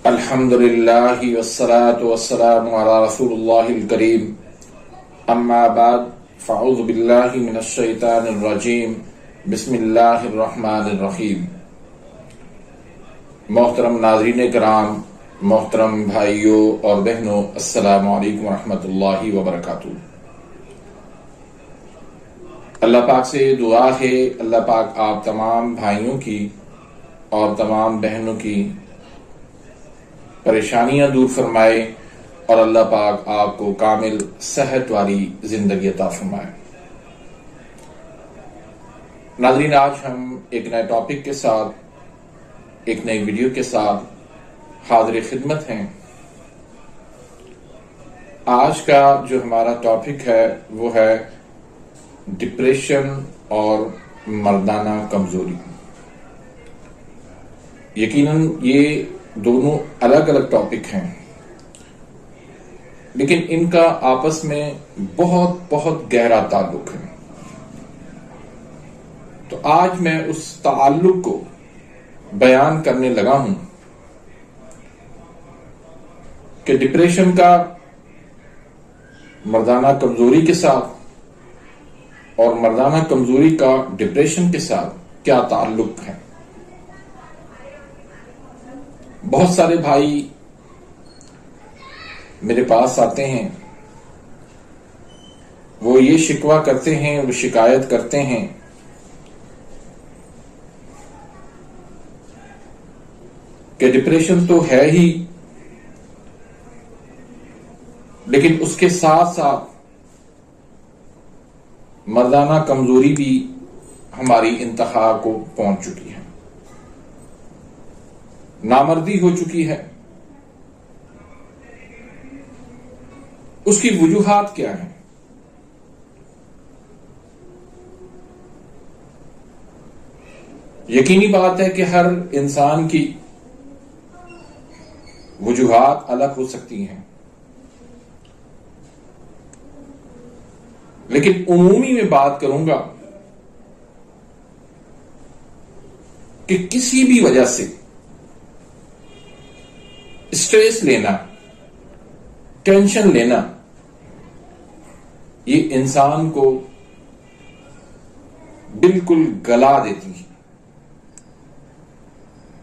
अल्हम्दुलिल्लाहि वस्सलातु वस्सलामु अला रसूलिल्लाहिल करीम अम्मा बाद फ़अऊज़ु बिल्लाहि मिनश शैतानिर रजीम बिस्मिल्लाहिर रहमानिर रहीम। मोहतरम नाज़रीन किराम, मोहतरम भाइयों और बहनों, अस्सलामु अलैकुम रहमतुल्लाहि व बरकातुहू। अल्लाह पाक से दुआ है अल्लाह पाक आप तमाम भाइयों की और तमाम बहनों की परेशानियां दूर फरमाए और अल्लाह पाक आपको कामिल सेहत वाली जिंदगी अता फरमाए। नाज़रीन, आज हम एक नए टॉपिक के साथ, एक नई वीडियो के साथ हाजिर खिदमत हैं। आज का जो हमारा टॉपिक है वो है डिप्रेशन और मर्दाना कमजोरी। यकीनन ये दोनों अलग अलग टॉपिक हैं, लेकिन इनका आपस में बहुत बहुत गहरा ताल्लुक है। तो आज मैं उस ताल्लुक को बयान करने लगा हूं कि डिप्रेशन का मर्दाना कमजोरी के साथ और मर्दाना कमजोरी का डिप्रेशन के साथ क्या ताल्लुक है। बहुत सारे भाई मेरे पास आते हैं, वो ये शिकवा करते हैं, वो शिकायत करते हैं कि डिप्रेशन तो है ही, लेकिन उसके साथ साथ मर्दाना कमजोरी भी हमारी इंतहा को पहुंच चुकी है, नामर्दी हो चुकी है। उसकी वजूहात क्या है? यकीनी बात है कि हर इंसान की वजूहात अलग हो सकती हैं, लेकिन उमूमी में बात करूंगा कि किसी भी वजह से स्ट्रेस लेना, टेंशन लेना, ये इंसान को बिल्कुल गला देती है,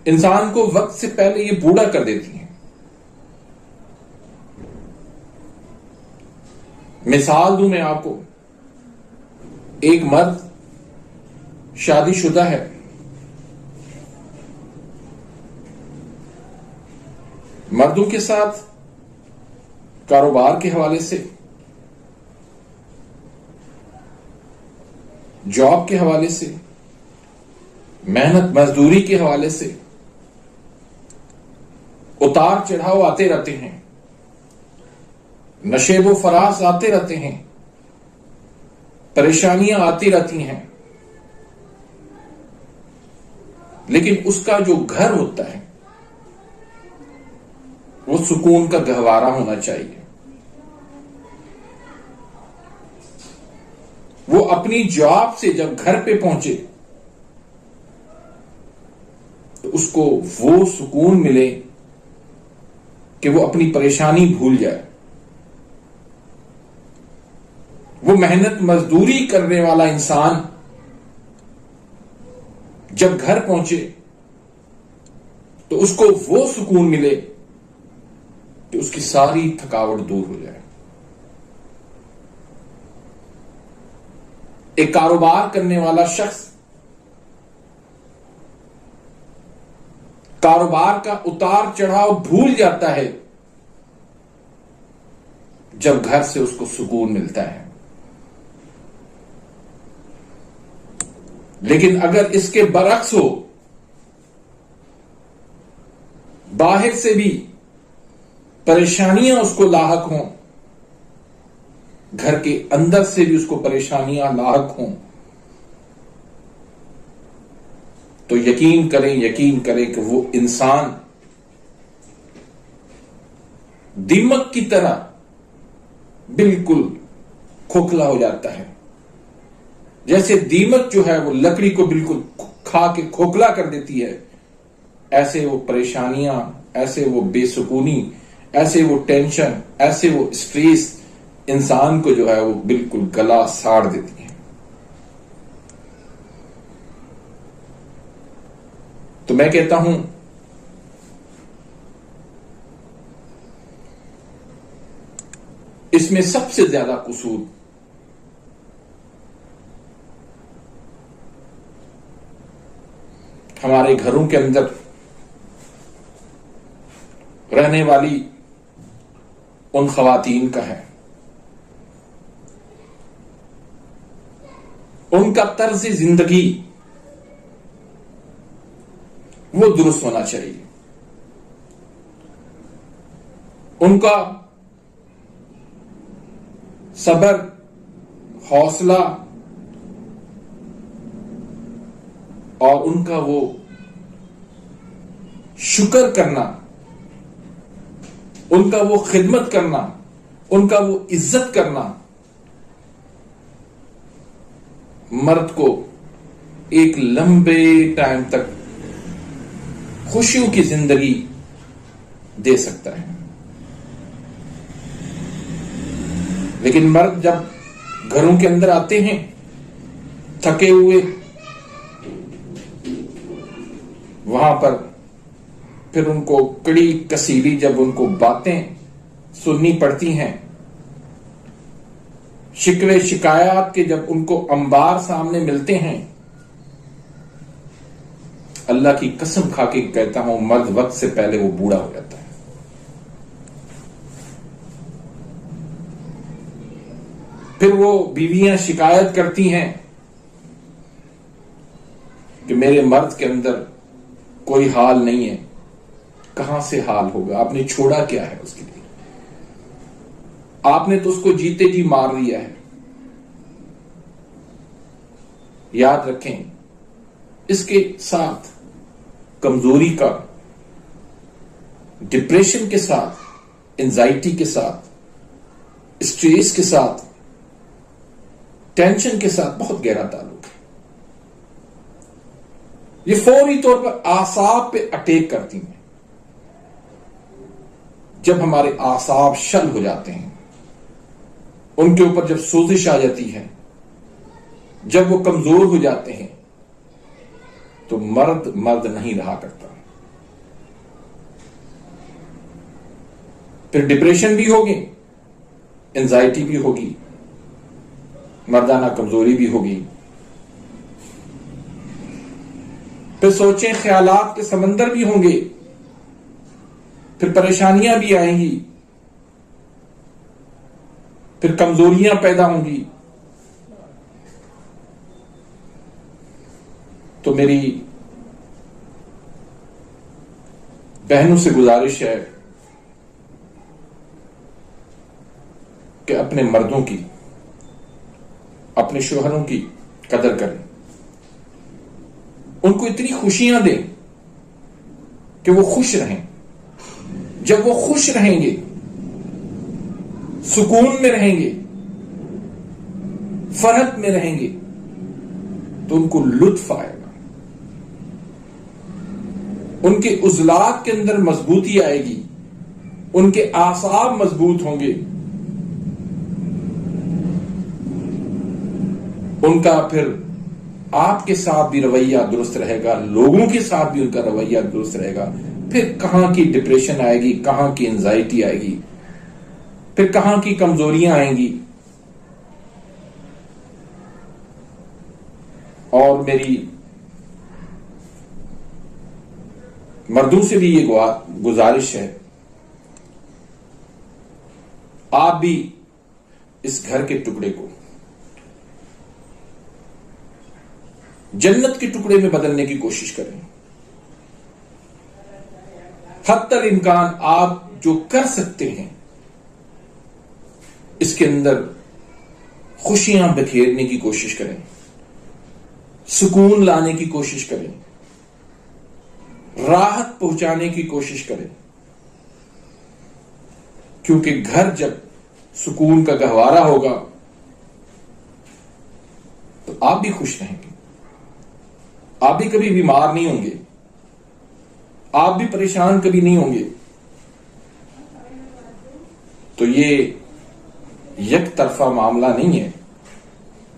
इंसान को वक्त से पहले ये बूढ़ा कर देती है। मिसाल दूं मैं आपको, एक मर्द शादीशुदा है, मर्दों के साथ कारोबार के हवाले से, जॉब के हवाले से, मेहनत मजदूरी के हवाले से उतार चढ़ाव आते रहते हैं, नशेबो फराज आते रहते हैं, परेशानियां आती रहती हैं, लेकिन उसका जो घर होता है वो सुकून का गहवारा होना चाहिए। वो अपनी जॉब से जब घर पे पहुंचे तो उसको वो सुकून मिले कि वो अपनी परेशानी भूल जाए। वो मेहनत मजदूरी करने वाला इंसान जब घर पहुंचे तो उसको वो सुकून मिले कि उसकी सारी थकावट दूर हो जाए। एक कारोबार करने वाला शख्स कारोबार का उतार चढ़ाव भूल जाता है जब घर से उसको सुकून मिलता है। लेकिन अगर इसके बरक्स हो, बाहर से भी परेशानियां उसको लाहक हों, घर के अंदर से भी उसको परेशानियां लाहक हों, तो यकीन करें कि वो इंसान दीमक की तरह बिल्कुल खोखला हो जाता है। जैसे दीमक जो है वो लकड़ी को बिल्कुल खा के खोखला कर देती है, ऐसे वो परेशानियां ऐसे वो बेसुकूनी, ऐसे वो टेंशन, ऐसे वो स्ट्रेस इंसान को जो है वो बिल्कुल गला साड़ देती है। तो मैं कहता हूं इसमें सबसे ज्यादा कसूर हमारे घरों के अंदर रहने वाली उन खवातीन का है। उनका तर्ज जिंदगी वो दुरुस्त होना चाहिए। उनका सब्र, हौसला और उनका वो शुक्र करना, उनका वो खिदमत करना, उनका वो इज्जत करना मर्द को एक लंबे टाइम तक खुशियों की जिंदगी दे सकता है। लेकिन मर्द जब घरों के अंदर आते हैं थके हुए, वहां पर फिर उनको कड़ी कसीली जब उनको बातें सुननी पड़ती हैं, शिकवे शिकायत के जब उनको अंबार सामने मिलते हैं, अल्लाह की कसम खा के कहता हूं मर्द वक्त से पहले वो बूढ़ा हो जाता है। फिर वो बीवियां शिकायत करती हैं कि मेरे मर्द के अंदर कोई हाल नहीं है। कहां से हाल होगा? आपने छोड़ा क्या है उसके लिए? आपने तो उसको जीते जी मार दिया है। याद रखें, इसके साथ कमजोरी का, डिप्रेशन के साथ, एंजाइटी के साथ, स्ट्रेस के साथ, टेंशन के साथ बहुत गहरा ताल्लुक है। ये फौरी तौर पर आसाब पे अटैक करती हैं। जब हमारे आसाब शल हो जाते हैं, उनके ऊपर जब सोजिश आ जाती है, जब वो कमजोर हो जाते हैं, तो मर्द मर्द नहीं रहा करता। फिर डिप्रेशन भी होगी, एंजाइटी भी होगी, मर्दाना कमजोरी भी होगी। फिर सोचें, ख्यालात के समंदर भी होंगे, फिर परेशानियां भी आएंगी, फिर कमजोरियां पैदा होंगी। तो मेरी बहनों से गुजारिश है कि अपने मर्दों की, अपने शोहरों की कदर करें, उनको इतनी खुशियां दें कि वो खुश रहें। जब वो खुश रहेंगे, सुकून में रहेंगे, फरहत में रहेंगे, तो उनको लुत्फ आएगा, उनके उजलात के अंदर मजबूती आएगी, उनके आसाब मजबूत होंगे, उनका फिर आपके साथ भी रवैया दुरुस्त रहेगा, लोगों के साथ भी उनका रवैया दुरुस्त रहेगा। फिर कहां की डिप्रेशन आएगी, कहां की एंजाइटी आएगी, फिर कहां की कमजोरियां आएंगी। और मेरी मर्दों से भी ये गुजारिश है, आप भी इस घर के टुकड़े को जन्नत के टुकड़े में बदलने की कोशिश करें। हत्तल इम्कान आप जो कर सकते हैं, इसके अंदर खुशियां बिखेरने की कोशिश करें, सुकून लाने की कोशिश करें, राहत पहुंचाने की कोशिश करें। क्योंकि घर जब सुकून का गहवारा होगा तो आप भी खुश रहेंगे, आप भी कभी बीमार नहीं होंगे, आप भी परेशान कभी नहीं होंगे। तो ये एक तरफा मामला नहीं है,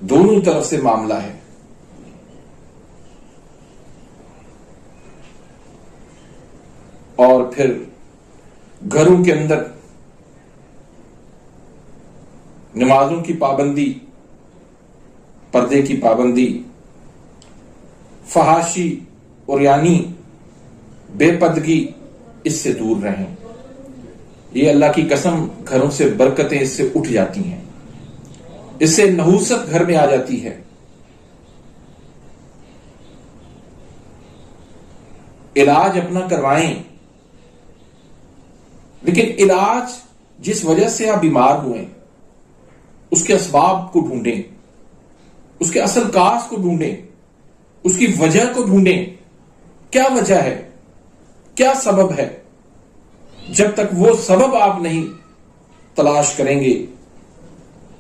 दोनों तरफ से मामला है। और फिर घरों के अंदर नमाजों की पाबंदी, पर्दे की पाबंदी, फहाशी और यानी बेपर्दगी, इससे दूर रहें। ये अल्लाह की कसम, घरों से बरकतें इससे उठ जाती हैं, इससे नहूसत घर में आ जाती है। इलाज अपना करवाएं, लेकिन इलाज जिस वजह से आप बीमार हुए उसके असबाब को ढूंढें, उसके असल काज को ढूंढें, उसकी वजह को ढूंढें। क्या वजह है, क्या सबब है? जब तक वो सबब आप नहीं तलाश करेंगे,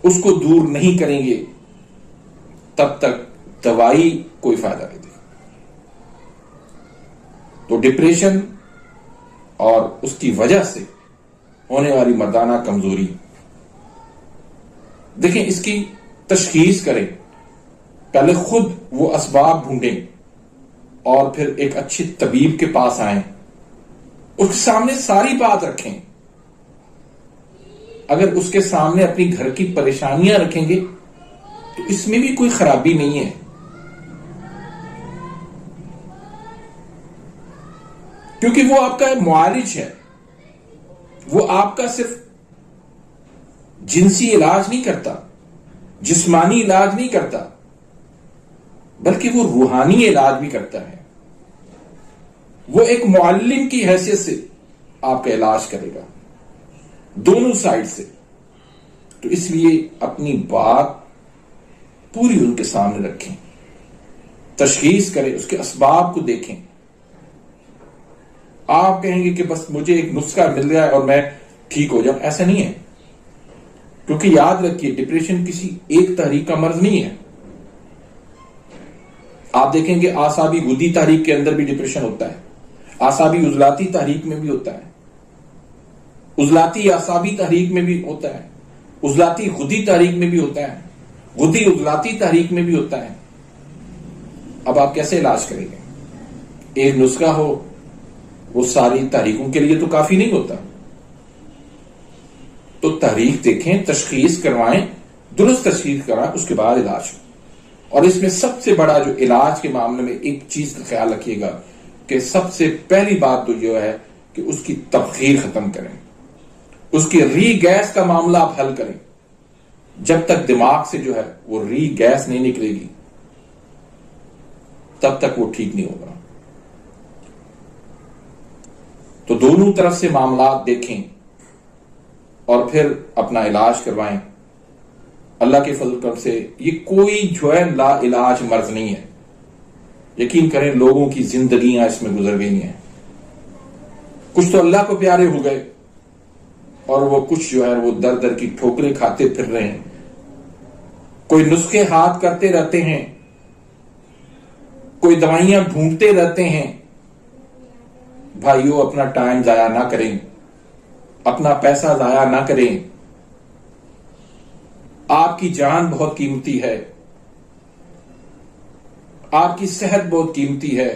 उसको दूर नहीं करेंगे, तब तक दवाई कोई फायदा नहीं देगी। तो डिप्रेशन और उसकी वजह से होने वाली मर्दाना कमजोरी, देखें, इसकी तशखीस करें। पहले खुद वो असबाब ढूंढें और फिर एक अच्छे तबीब के पास आएं, उसके सामने सारी बात रखें। अगर उसके सामने अपनी घर की परेशानियां रखेंगे तो इसमें भी कोई खराबी नहीं है। क्योंकि वो आपका मुआलिज है, वो आपका सिर्फ जिनसी इलाज नहीं करता, जिस्मानी इलाज नहीं करता, बल्कि वो रूहानी इलाज भी करता है। वो एक मुअल्लिम की हैसियत से आपका इलाज करेगा, दोनों साइड से। तो इसलिए अपनी बात पूरी उनके सामने रखें, तशखीस करें, उसके असबाब को देखें। आप कहेंगे कि बस मुझे एक नुस्खा मिल जाए और मैं ठीक हो जाऊं, ऐसा नहीं है। क्योंकि याद रखिए, डिप्रेशन किसी एक तहरीक का मर्ज नहीं है। आप देखेंगे आसाबी गुदी तहरीक के अंदर भी डिप्रेशन होता है, आसाबी उजलाती तहरीक में भी होता है, उजलाती आसाबी तहरीक में भी होता है, उजलाती गुदी तहरीक में भी होता है, गुदी उजलाती तहरीक में भी होता है। अब आप कैसे इलाज करेंगे? एक नुस्खा हो वो सारी तहरीकों के लिए तो काफी नहीं होता। तो तहरीक देखें, तशखीस करवाएं, दुरुस्त तशखीस करवाएं, उसके बाद इलाज हो। और इसमें सबसे बड़ा जो इलाज के मामले में एक चीज का ख्याल रखिएगा कि सबसे पहली बात तो जो है कि उसकी तबखीर खत्म करें, उसकी री गैस का मामला आप हल करें। जब तक दिमाग से जो है वो री गैस नहीं निकलेगी, तब तक वो ठीक नहीं होगा। तो दोनों तरफ से मामला देखें और फिर अपना इलाज करवाएं। अल्लाह के फजल करम से ये कोई जो है ला इलाज मर्ज नहीं है। यकीन करें, लोगों की जिंदगियां इसमें गुजर गई हैं। कुछ तो अल्लाह को प्यारे हो गए और वो कुछ जो है वो दर दर की ठोकरें खाते फिर रहे हैं। कोई नुस्खे हाथ करते रहते हैं, कोई दवाइयां ढूंढते रहते हैं। भाइयों, अपना टाइम जाया ना करें, अपना पैसा जाया ना करें। आपकी जान बहुत कीमती है, आपकी सेहत बहुत कीमती है।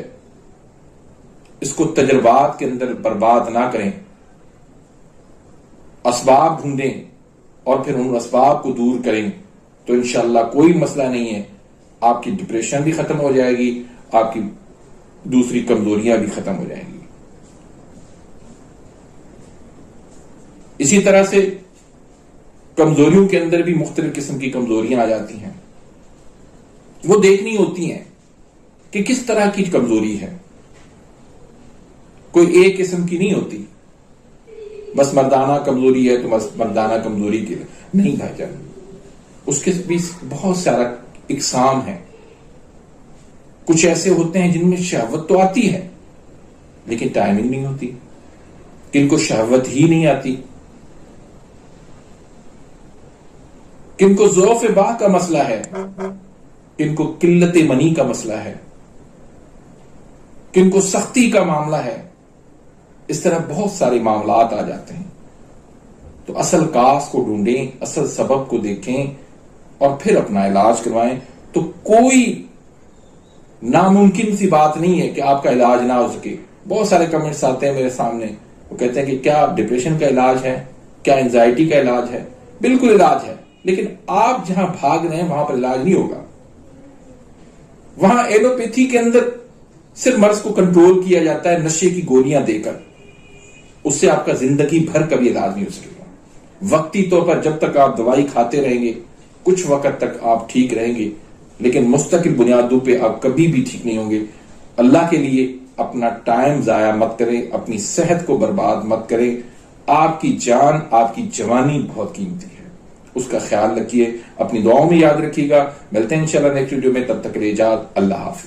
इसको तजर्बात के अंदर बर्बाद ना करें। असबाब ढूंढें और फिर उन असबाब को दूर करें, तो इंशाअल्लाह कोई मसला नहीं है। आपकी डिप्रेशन भी खत्म हो जाएगी, आपकी दूसरी कमजोरियां भी खत्म हो जाएंगी। इसी तरह से कमजोरियों के अंदर भी मुख्तलिफ किस्म की कमजोरियां आ जाती हैं। वो देखनी होती हैं कि किस तरह की कमजोरी है। कोई एक किस्म की नहीं होती, बस मर्दाना कमजोरी है तो बस मर्दाना कमजोरी के लिए नहीं भाईजान, उसके भी बहुत सारा इकसाम है। कुछ ऐसे होते हैं जिनमें शहवत तो आती है लेकिन टाइमिंग नहीं होती, किनको शहवत ही नहीं आती, किनको ज़ौफ़ बाह का मसला है, किनको किल्लत मनी का मसला है, किनको सख्ती का मामला है, इस तरह बहुत सारे मामलात आ जाते हैं। तो असल काज को ढूंढें, असल सबब को देखें और फिर अपना इलाज करवाएं। तो कोई नामुमकिन सी बात नहीं है कि आपका इलाज ना हो सके। बहुत सारे कमेंट्स आते हैं मेरे सामने, वो कहते हैं कि क्या डिप्रेशन का इलाज है, क्या एंजाइटी का इलाज है? बिल्कुल इलाज है, लेकिन आप जहां भाग रहे हैं वहां पर इलाज नहीं होगा। वहां एलोपैथी के अंदर सिर्फ मर्ज को कंट्रोल किया जाता है नशे की गोलियां देकर, उससे आपका जिंदगी भर कभी इलाज नहीं हो सकेगा। वक्ती तौर पर जब तक आप दवाई खाते रहेंगे, कुछ वक्त तक आप ठीक रहेंगे, लेकिन मुस्तकिल बुनियादों पे आप कभी भी ठीक नहीं होंगे। अल्लाह के लिए अपना टाइम जाया मत करें, अपनी सेहत को बर्बाद मत करें। आपकी जान, आपकी जवानी बहुत कीमती है, उसका ख्याल रखिए, अपनी दुआओं में याद रखिएगा। मिलते हैं इंशाल्लाह नेक्स्ट वीडियो में, तब तक के लिए इजाज़त, अल्लाह हाफिज।